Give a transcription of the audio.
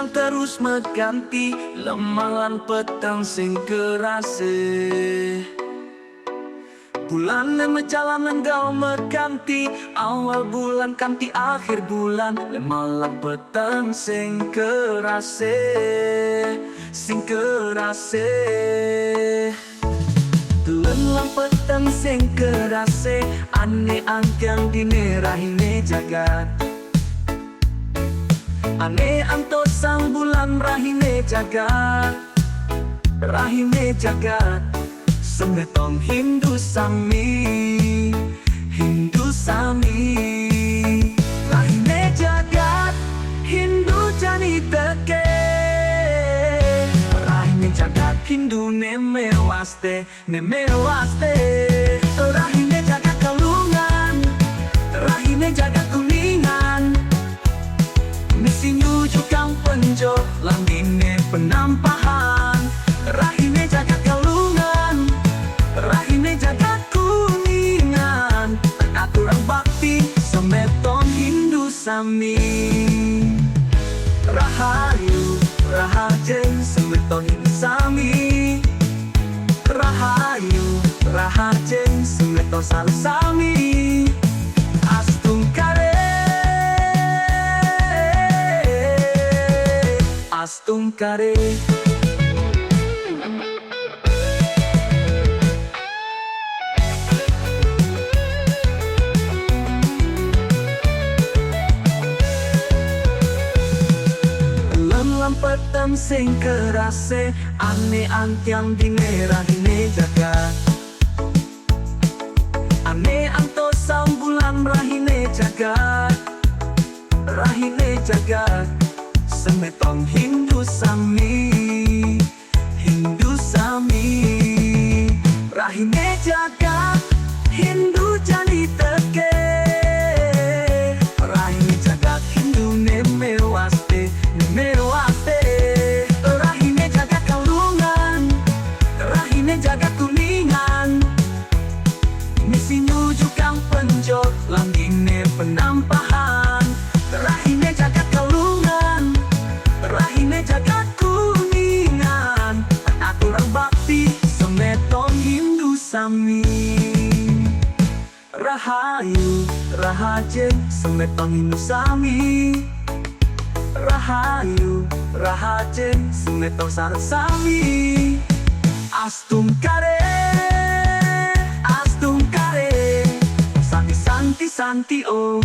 bulan terus mengganti, lemalan petang sing kerase. Bulan menjalan engkau mengganti, awal bulan ganti akhir bulan, lemalan petang sing kerase, sing kerase. Lelang petang sing kerase, ane angkang dine rahine jagat. Ane anto sang bulan rahine jagat, rahine jagat. Semetong Hindu sami, Hindu sami. Rahine jagat, Hindu jani teke. Rahine jagat, Hindu neme waste, neme waste. Rahine jagat kalungan, rahine jagat kuningan. Misi nyuju kang penjo, langine penampahan. Rahine jagat kalungan, rahine jagat kuningan. Aturang bakti, semeton Hindu sami. Rahayu, rahajeng, semeton Hindu sami. Rahayu, rahajeng, semeton sami. Astung kare, astung kare. Petang sing kerase, ane antiang dine rahine jagat. Ane anto sang bulan rahine jagat, rahine jagat. Semetong Hindu sami, Hindu sami. Rahine jagat, Hindu jani teke. Rahine jagat, Hindu neme waste, neme waste. Rahine jagat kalungan, rahine jagat kuningan. Misi nyuju kang penjo, langine penampahan. Rahine jagat kalungan, rahine jagat kuningan. Aturang bakti, semetong Hindu sami. Rahayu, rahajeng, semetong Hindu sami. Rahayu, rahajeng, semetong sami. Astung kare, astung kare. Santi santi santi om.